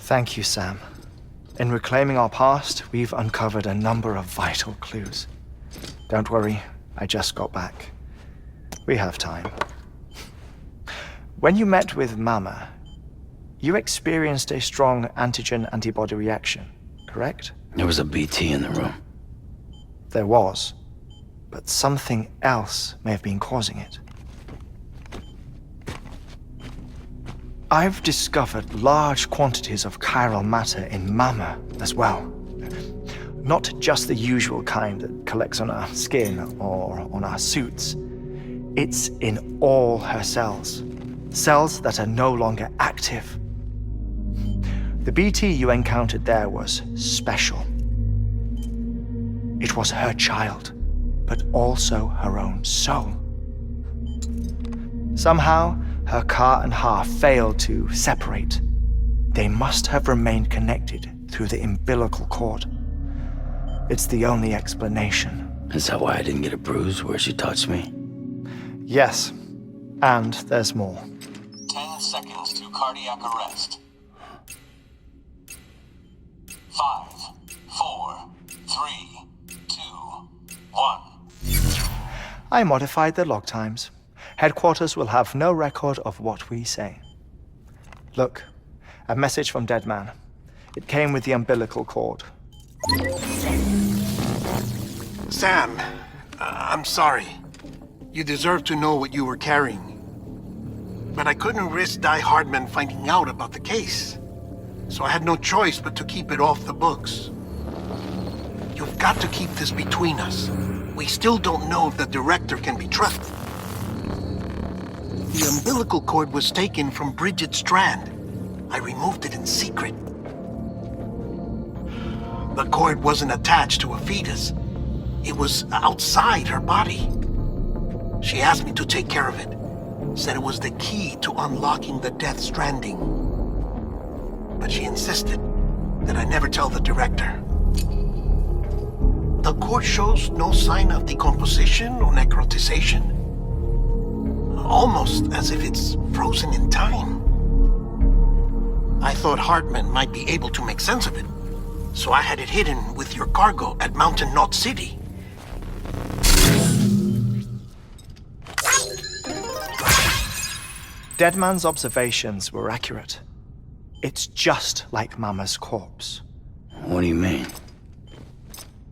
Thank you, Sam. In reclaiming our past, we've uncovered a number of vital clues. Don't worry, I just got back. We have time. When you met with Mama, you experienced a strong antigen-antibody reaction, correct? There was a BT in the room. There was, but something else may have been causing it. I've discovered large quantities of chiral matter in Mama as well. Not just the usual kind that collects on our skin or on our suits. It's in all her cells. Cells that are no longer active. The BT you encountered there was special. It was her child, but also her own soul. Somehow, her car and half failed to separate. They must have remained connected through the umbilical cord. It's the only explanation. Is that why I didn't get a bruise where she touched me? Yes, and there's more. 10 seconds to cardiac arrest. 5, 4, 3, 2, 1. I modified the log times. Headquarters will have no record of what we say. Look, a message from Deadman. It came with the umbilical cord. Sam, I'm sorry. You deserve to know what you were carrying. But I couldn't risk Die Hardman finding out about the case. So I had no choice but to keep it off the books. You've got to keep this between us. We still don't know if the director can be trusted. The umbilical cord was taken from Bridget Strand. I removed it in secret. The cord wasn't attached to a fetus. It was outside her body. She asked me to take care of it. Said it was the key to unlocking the Death Stranding. But she insisted that I never tell the director. The cord shows no sign of decomposition or necrotization. Almost as if it's frozen in time. I thought Hartman might be able to make sense of it, so I had it hidden with your cargo at Mountain Knot City. Deadman's observations were accurate. It's just like Mama's corpse. What do you mean?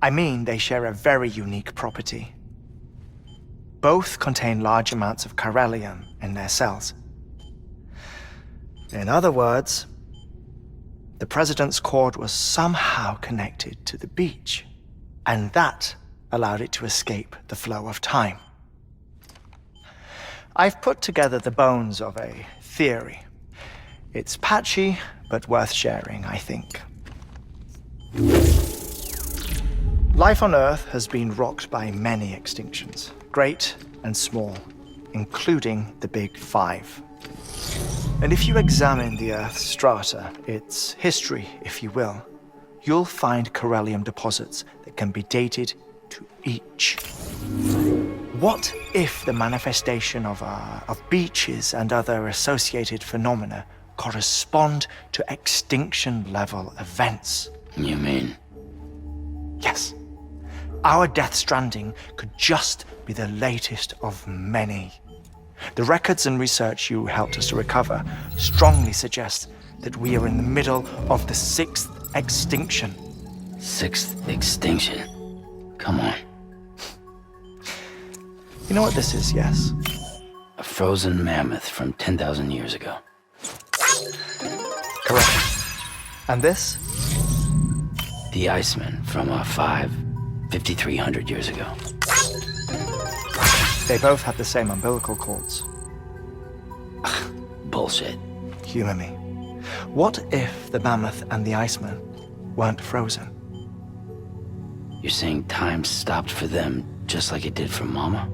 I mean, they share a very unique property. Both contain large amounts of chiralium in their cells. In other words, the president's cord was somehow connected to the beach, and that allowed it to escape the flow of time. I've put together the bones of a theory. It's patchy, but worth sharing, I think. Life on Earth has been rocked by many extinctions, great and small, including the Big Five. And if you examine the Earth's strata, its history, if you will, you'll find chiralium deposits that can be dated to each. What if the manifestation of beaches and other associated phenomena correspond to extinction-level events? You mean? Yes. Our Death Stranding could just be the latest of many. The records and research you helped us to recover strongly suggest that we are in the middle of the 6th extinction. 6th extinction? Come on. You know what this is, yes? A frozen mammoth from 10,000 years ago. Correct. And this? The Iceman from 5,300 years ago. They both have the same umbilical cords. Bullshit. Humor me. What if the mammoth and the Iceman weren't frozen? You're saying time stopped for them just like it did for Mama?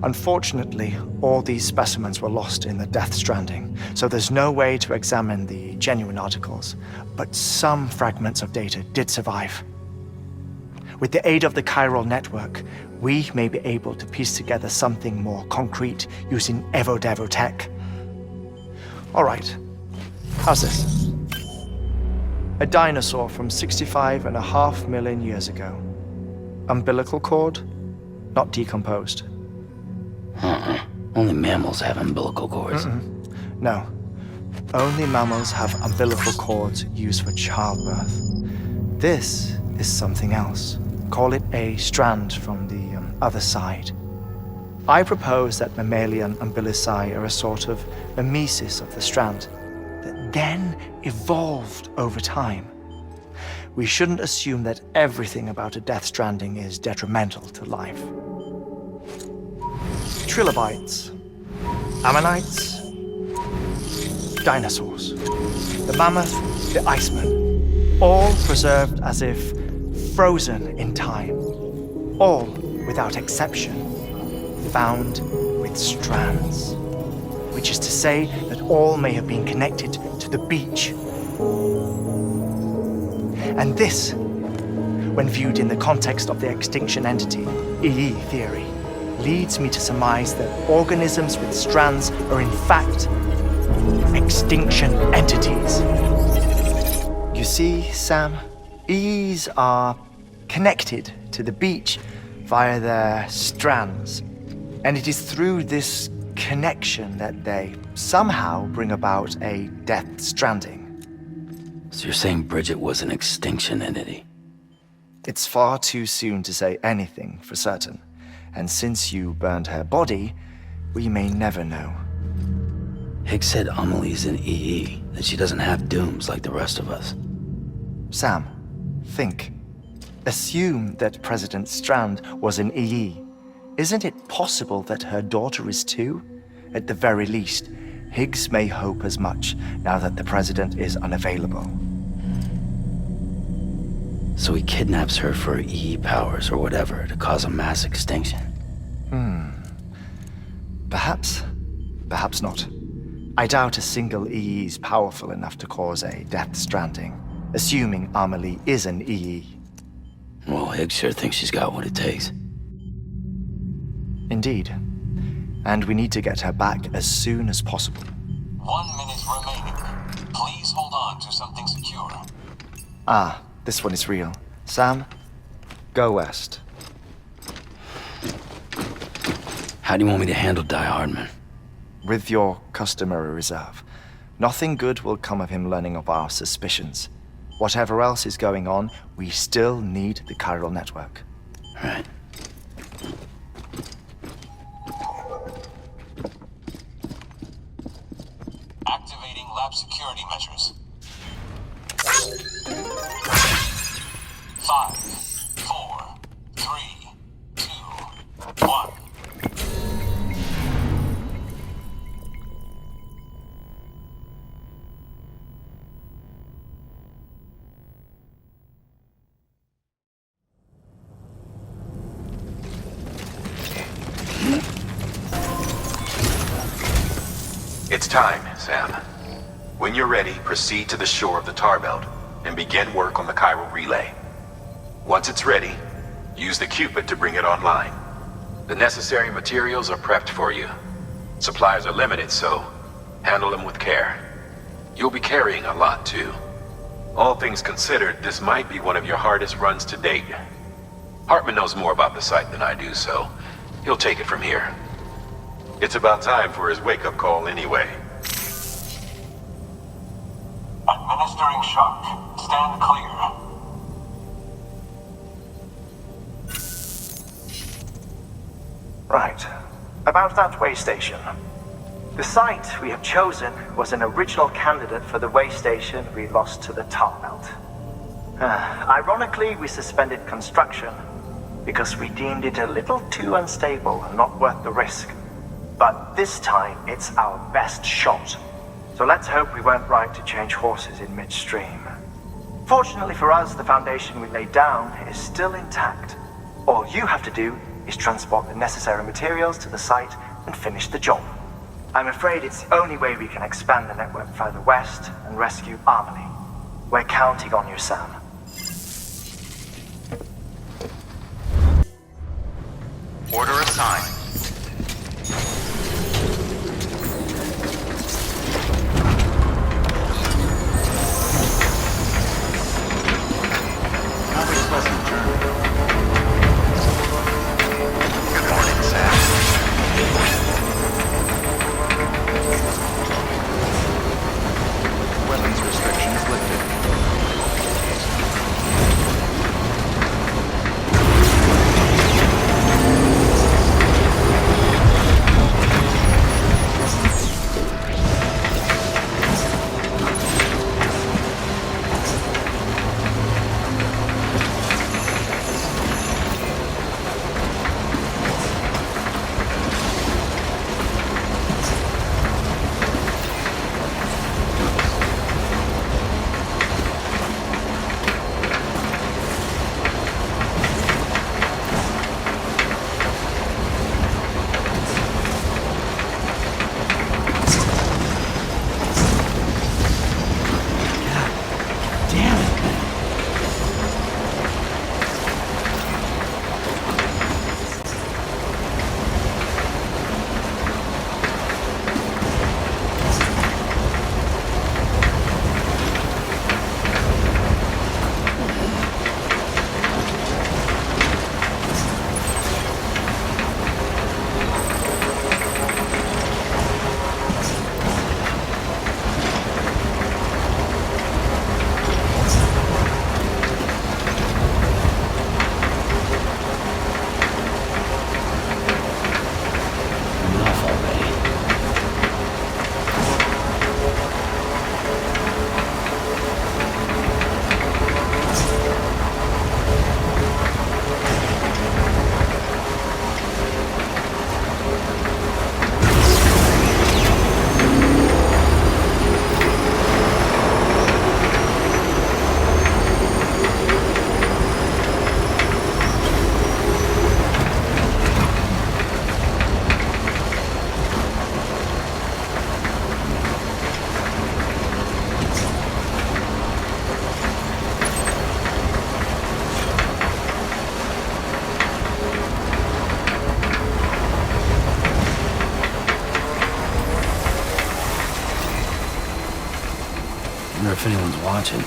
Unfortunately, all these specimens were lost in the Death Stranding, so there's no way to examine the genuine articles, but some fragments of data did survive. With the aid of the chiral network, we may be able to piece together something more concrete using Evo-Devo tech. All right, how's this? A dinosaur from 65.5 million years ago. Umbilical cord? Not decomposed. Only mammals have umbilical cords. No. Only mammals have umbilical cords used for childbirth. This is something else. Call it a strand from the other side. I propose that mammalian umbilici are a sort of mimesis of the strand that then evolved over time. We shouldn't assume that everything about a death stranding is detrimental to life. Trilobites, ammonites, dinosaurs, the mammoth, the iceman, all preserved as if frozen in time, all, without exception, found with strands, which is to say that all may have been connected to the beach. And this, when viewed in the context of the extinction entity, EE theory, leads me to surmise that organisms with strands are in fact extinction entities. You see, Sam, EEs are connected to the beach via their strands. And it is through this connection that they somehow bring about a death stranding. So you're saying Bridget was an extinction entity? It's far too soon to say anything for certain. And since you burned her body, we may never know. Higgs said Amelie's an EE, that she doesn't have dooms like the rest of us. Sam, think. Assume that President Strand was an EE. Isn't it possible that her daughter is too? At the very least, Higgs may hope as much now that the president is unavailable. So he kidnaps her for EE powers or whatever to cause a mass extinction? Perhaps. Perhaps not. I doubt a single EE is powerful enough to cause a death stranding, assuming Amelie is an EE. Well, Higgs sure thinks she's got what it takes. Indeed. And we need to get her back as soon as possible. 1 minute remaining. Please hold on to something secure. Ah, this one is real. Sam, go west. How do you want me to handle Die Hardman? With your customary reserve. Nothing good will come of him learning of our suspicions. Whatever else is going on, we still need the chiral network. Right. Activating lab security measures. 5, 4, 3, 2, 1. It's time, Sam. When you're ready, proceed to the shore of the tar belt and begin work on the chiral relay. Once it's ready, use the Cupid to bring it online. The necessary materials are prepped for you. Supplies are limited, so handle them with care. You'll be carrying a lot, too. All things considered, this might be one of your hardest runs to date. Hartman knows more about the site than I do, so he'll take it from here. It's about time for his wake-up call anyway. Administering shock. Stand clear. Right. About that way station. The site we have chosen was an original candidate for the way station we lost to the tar belt. Ironically, we suspended construction because we deemed it a little too unstable and not worth the risk. But this time, it's our best shot. So let's hope we weren't right to change horses in midstream. Fortunately for us, the foundation we laid down is still intact. All you have to do is transport the necessary materials to the site and finish the job. I'm afraid it's the only way we can expand the network further west and rescue Amelie. We're counting on you, Sam. Order assigned. if anyone's watching.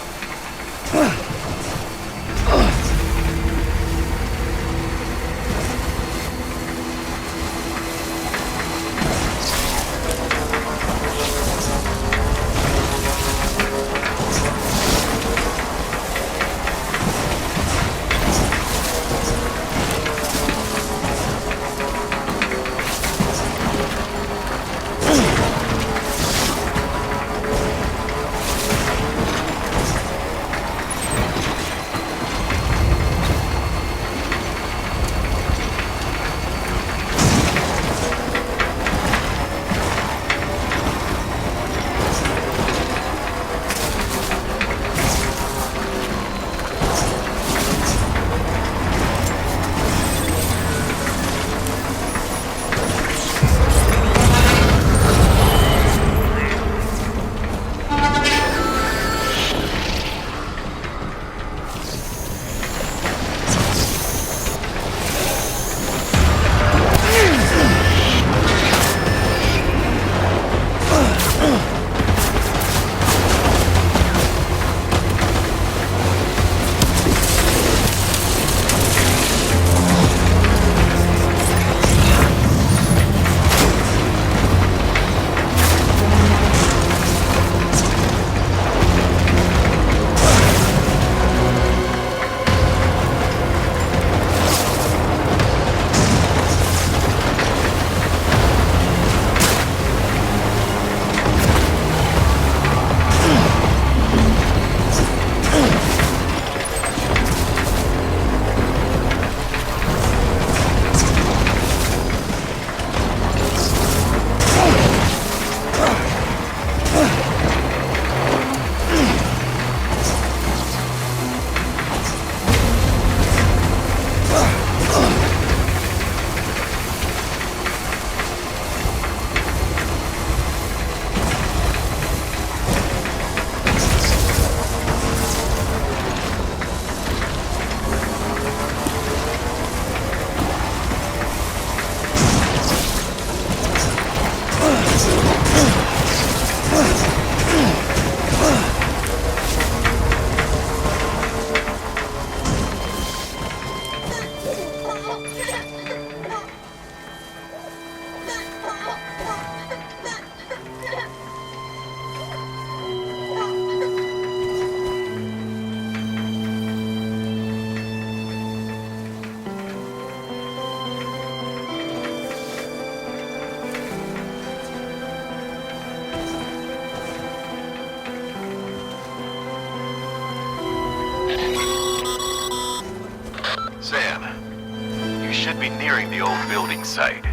Sam, you should be nearing the old building site.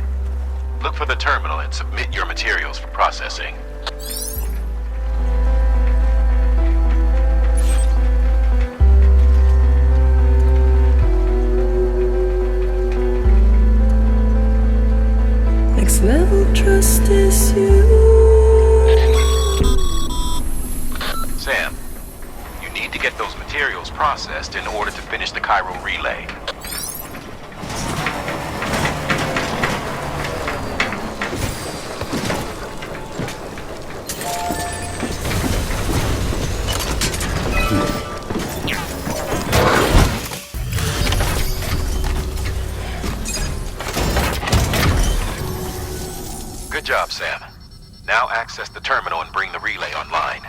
Look for the terminal and submit your materials for processing. Next level trust is you. Sam, you need to get those materials processed in order to finish the Cairo relay. Good job, Sam. Now access the terminal and bring the relay online.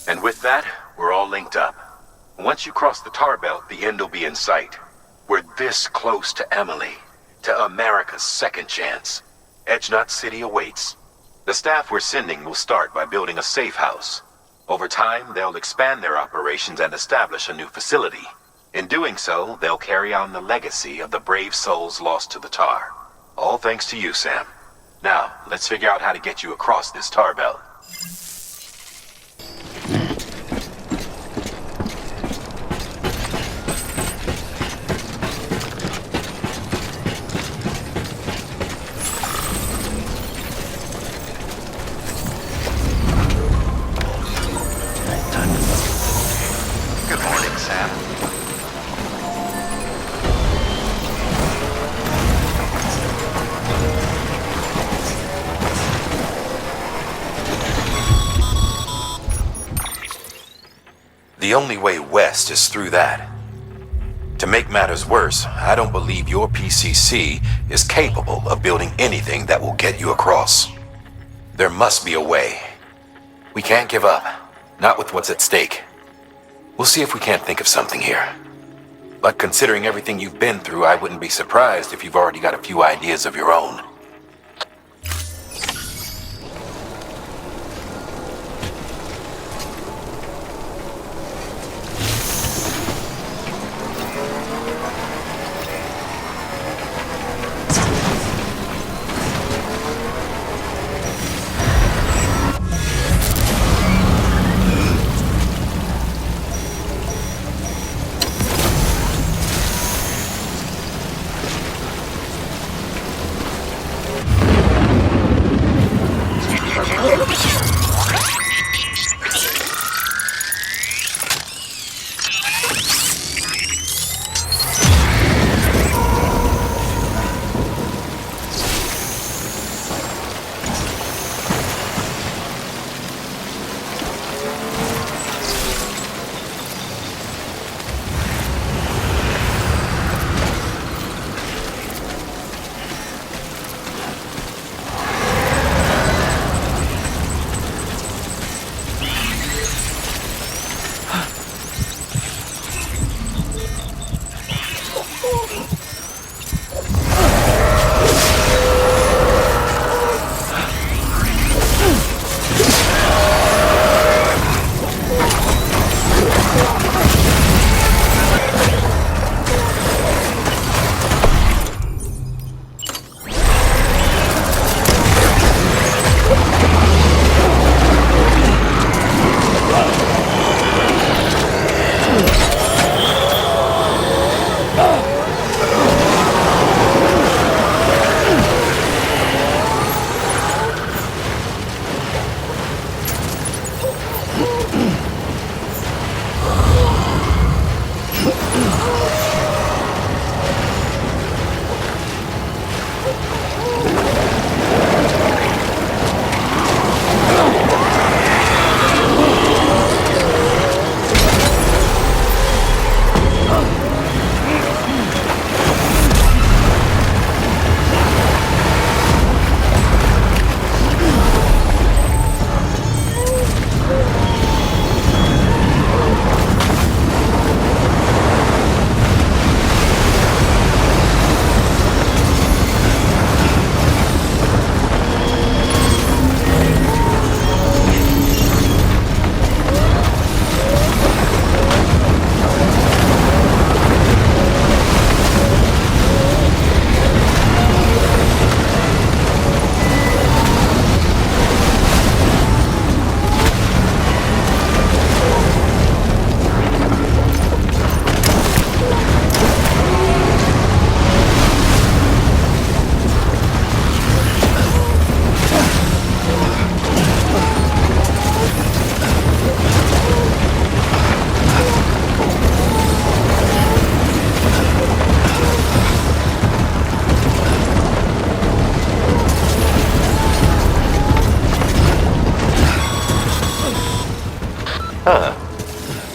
And with that, we're all linked up. Once you cross the tar belt, the end will be in sight. We're this close to Emily, to America's second chance. Edgenut City awaits. The staff we're sending will start by building a safe house. Over time, they'll expand their operations and establish a new facility. In doing so, they'll carry on the legacy of the brave souls lost to the tar. All thanks to you, Sam. Now, let's figure out how to get you across this tar belt. Good morning, Sam. The only way west is through that. To make matters worse, I don't believe your PCC is capable of building anything that will get you across. There must be a way. We can't give up, not with what's at stake. We'll see if we can't think of something here. But considering everything you've been through, I wouldn't be surprised if you've already got a few ideas of your own.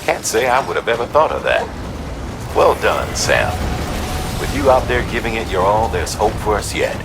Can't say I would have ever thought of that. Well done, Sam. With you out there giving it your all, there's hope for us yet.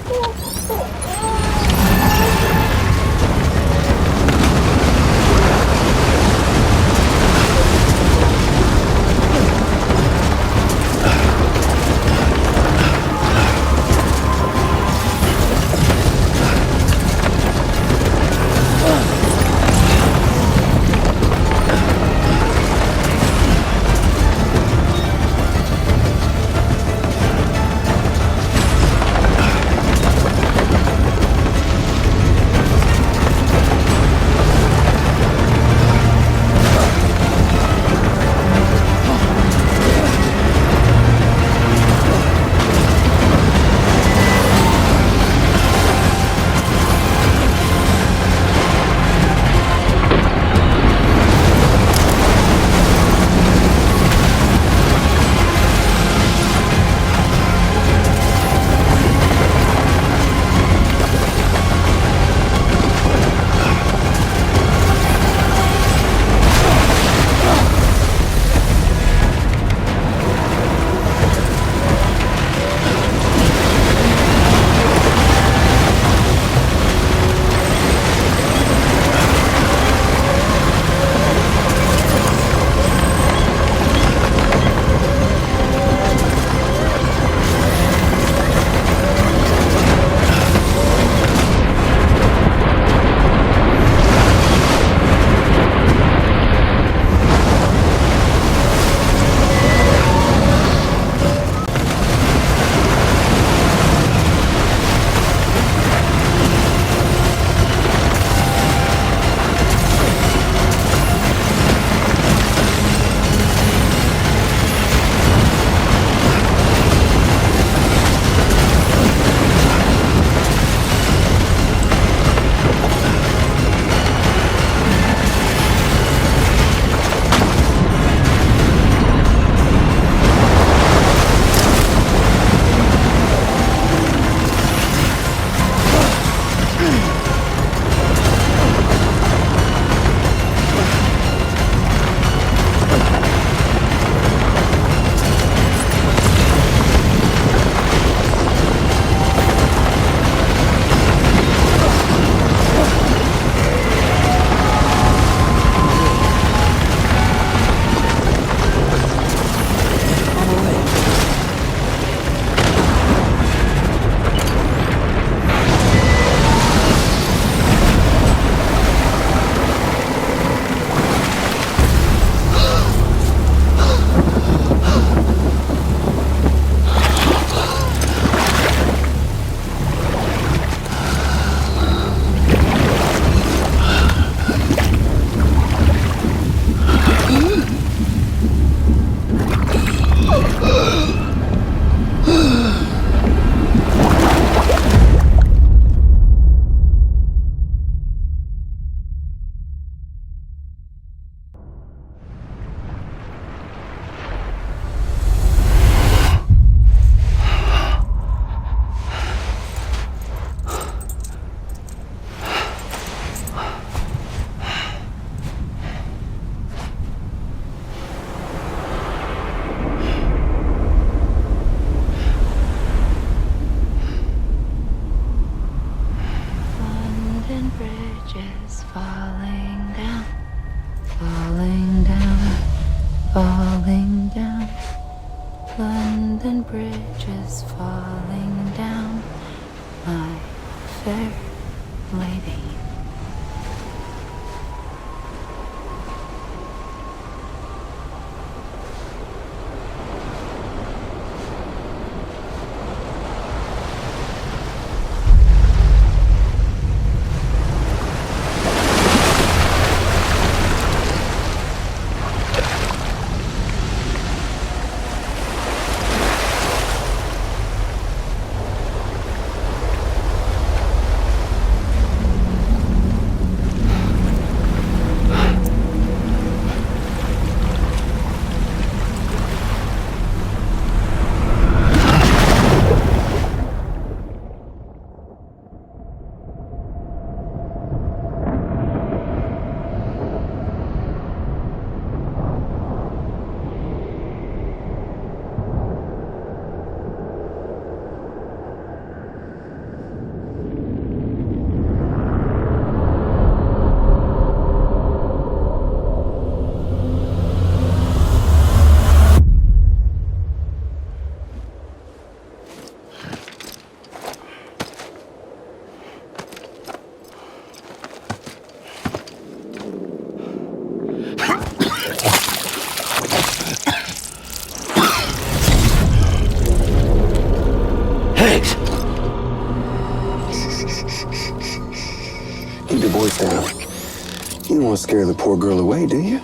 don't want to scare the poor girl away, do you?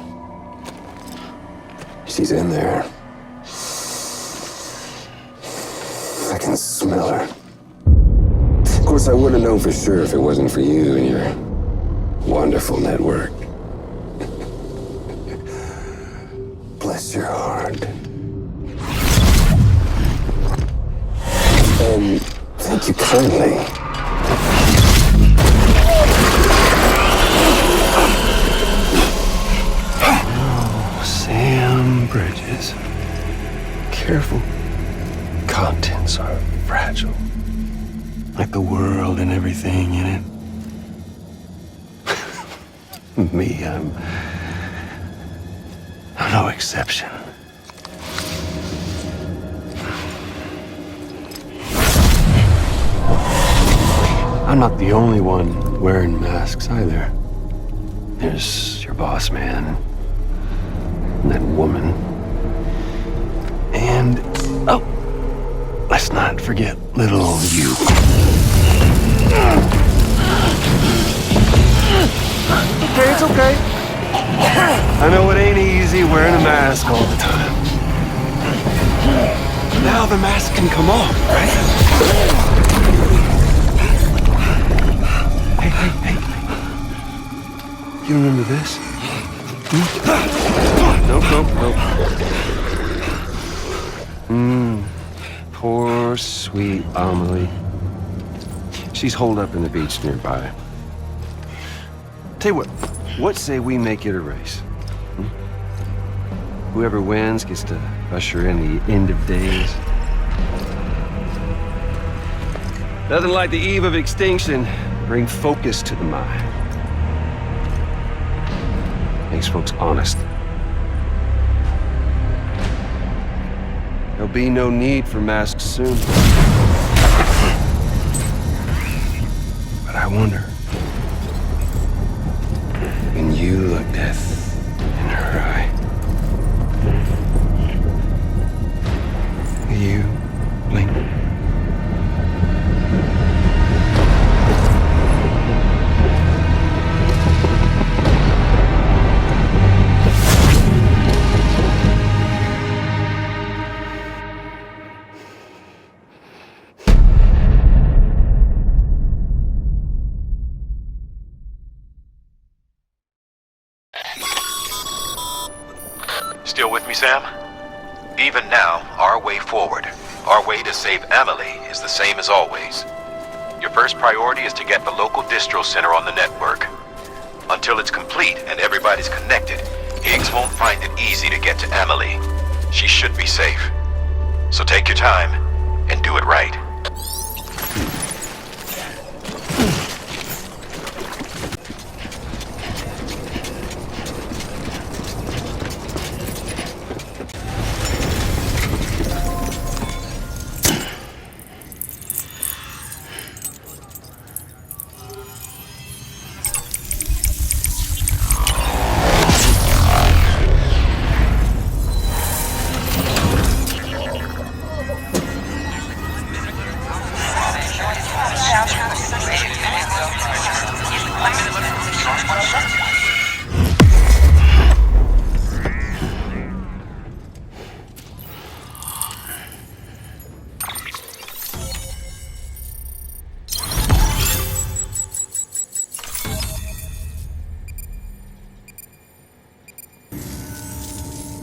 She's in there. I can smell her. Of course, I wouldn't know for sure if it wasn't for you and your wonderful network. Bless your heart. And thank you kindly. Oh, Sam Bridges. Careful. Contents are fragile. Like the world and everything in it. Me, I'm no exception. I'm not the only one wearing masks either. There's your boss man, and that woman, and, oh, let's not forget little you. Okay, it's okay. I know it ain't easy wearing a mask all the time. But now the mask can come off, right? Hey. You remember this? Nope. Poor, sweet Amelie. She's holed up in the beach nearby. Tell you what say we make it a race? Whoever wins gets to usher in the end of days. Nothing like the eve of extinction. Bring focus to the mind. Makes folks honest. There'll be no need for masks soon. But I wonder, when you look death in her eye, will you blink? Still with me, Sam? Even now, our way forward, our way to save Amelie is the same as always. Your first priority is to get the local distro center on the network. Until it's complete and everybody's connected, Higgs won't find it easy to get to Amelie. She should be safe. So take your time and do it right.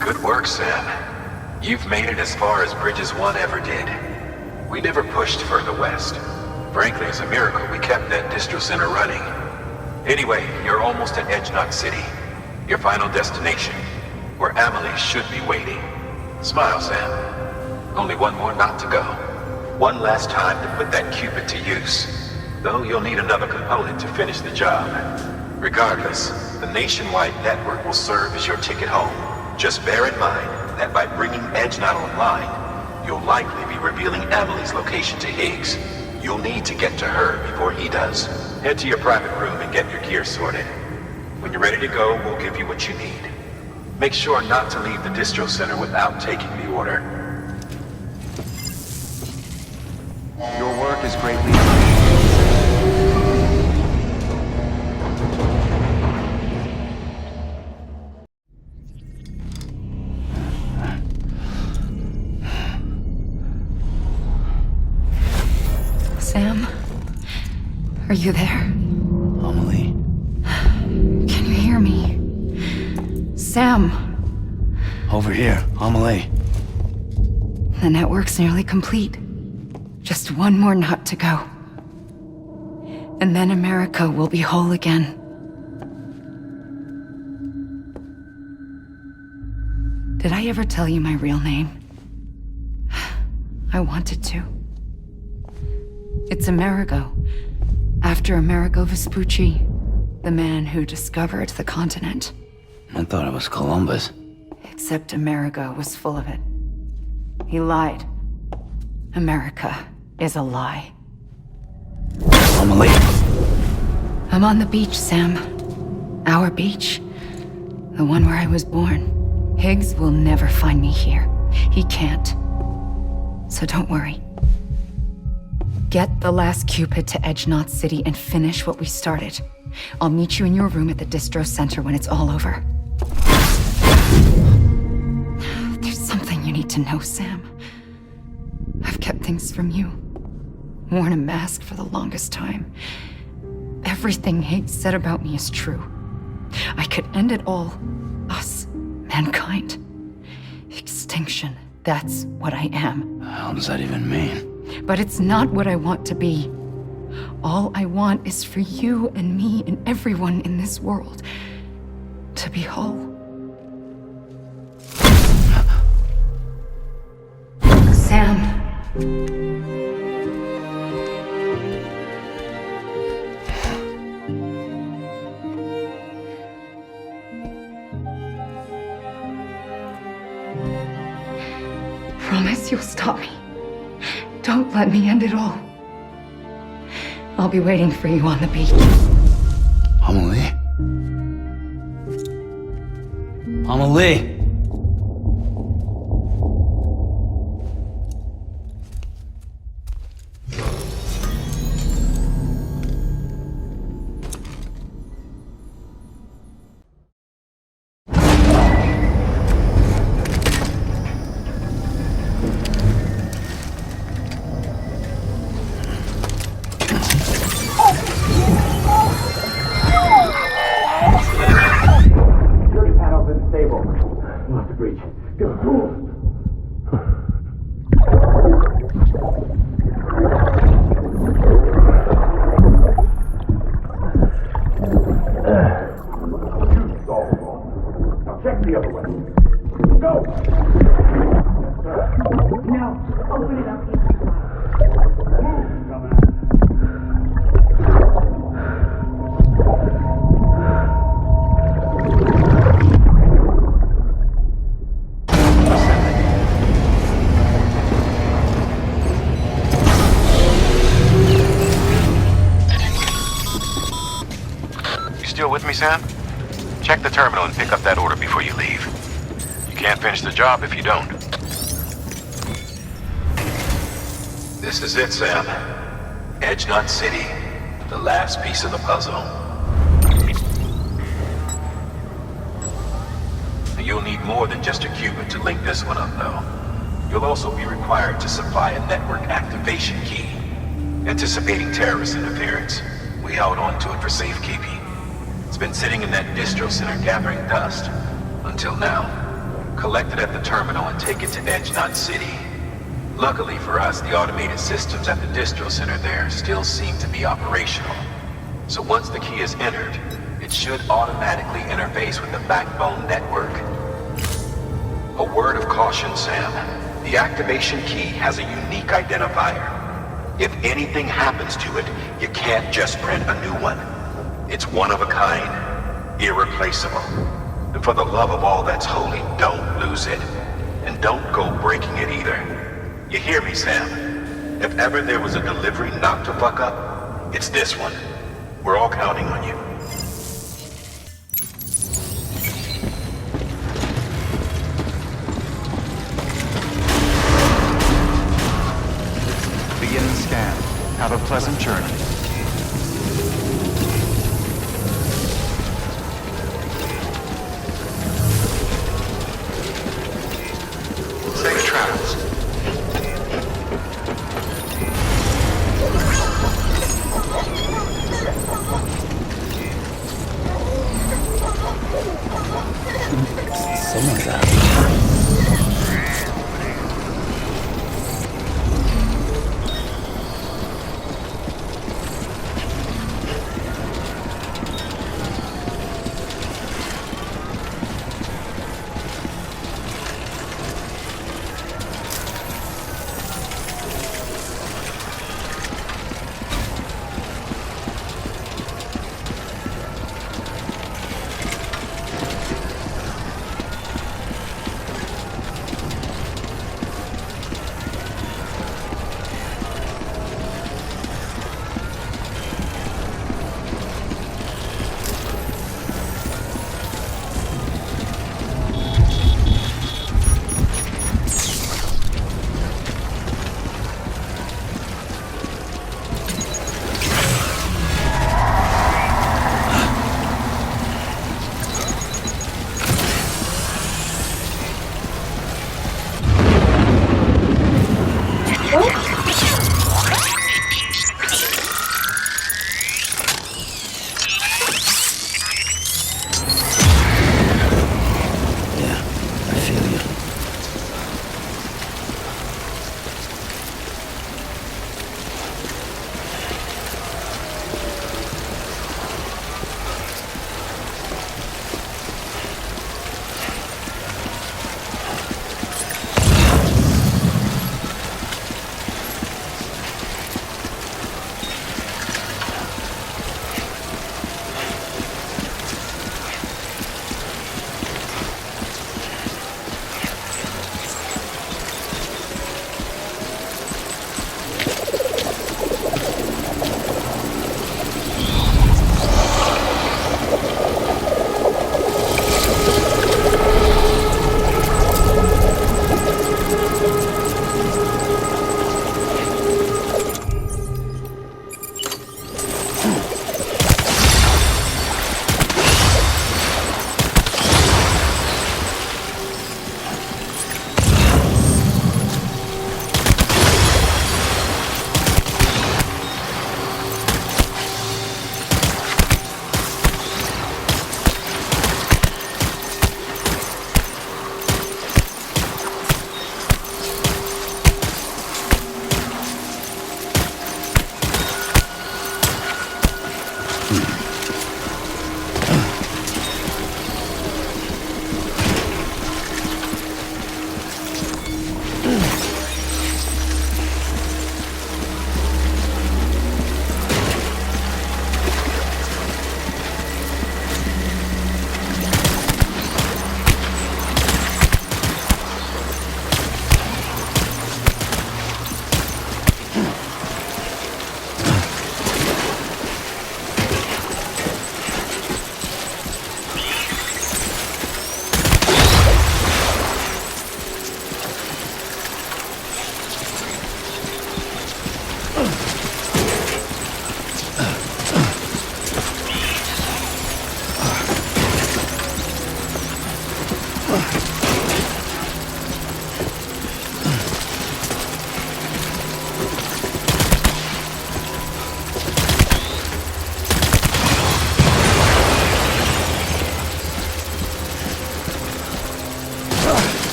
Good work, Sam. You've made it as far as Bridges 1 ever did. We never pushed further west. Frankly, it's a miracle we kept that distro center running. Anyway, you're almost at Edge Knot City, your final destination, where Amelie should be waiting. Smile, Sam. Only one more knot to go. One last time to put that Cupid to use. Though you'll need another component to finish the job. Regardless, the nationwide network will serve as your ticket home. Just bear in mind that by bringing Edge Knot online, you'll likely be revealing Amelie's location to Higgs. You'll need to get to her before he does. Head to your private room and get your gear sorted. When you're ready to go, we'll give you what you need. Make sure not to leave the distro center without taking the order. Your work is greatly appreciated. Are you there? Amelie. Can you hear me? Sam! Over here, Amelie. The network's nearly complete. Just one more knot to go. And then America will be whole again. Did I ever tell you my real name? I wanted to. It's Amerigo. After Amerigo Vespucci, the man who discovered the continent. I thought it was Columbus. Except Amerigo was full of it. He lied. America is a lie. Amelie. I'm on the beach, Sam. Our beach. The one where I was born. Higgs will never find me here. He can't. So don't worry. Get the last Cupid to Edge-Knot City and finish what we started. I'll meet you in your room at the distro center when it's all over. There's something you need to know, Sam. I've kept things from you. Worn a mask for the longest time. Everything Higgs said about me is true. I could end it all. Us. Mankind. Extinction. That's what I am. How does that even mean? But it's not what I want to be. All I want is for you and me and everyone in this world to be whole. Sam. Promise you'll stop me. Don't let me end it all. I'll be waiting for you on the beach. Amelie? Amelie! Still with me, Sam? Check the terminal and pick up that order before you leave. You can't finish the job if you don't. This is it, Sam. Edge-Knot City. The last piece of the puzzle. You'll need more than just a Cupid to link this one up, though. You'll also be required to supply a network activation key. Anticipating terrorist interference, we held on to it for safekeeping. It's been sitting in that distro center gathering dust. Until now. Collect it at the terminal and take it to Edge-Knot City. Luckily for us, the automated systems at the distro center there still seem to be operational. So once the key is entered, it should automatically interface with the backbone network. A word of caution, Sam. The activation key has a unique identifier. If anything happens to it, you can't just print a new one. It's one of a kind, irreplaceable. And for the love of all that's holy, don't lose it. And don't go breaking it either. You hear me, Sam? If ever there was a delivery not to fuck up, it's this one. We're all counting on you. Beginning scan. Have a pleasant journey. Safe travels. Someone's out.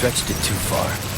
Stretched it too far.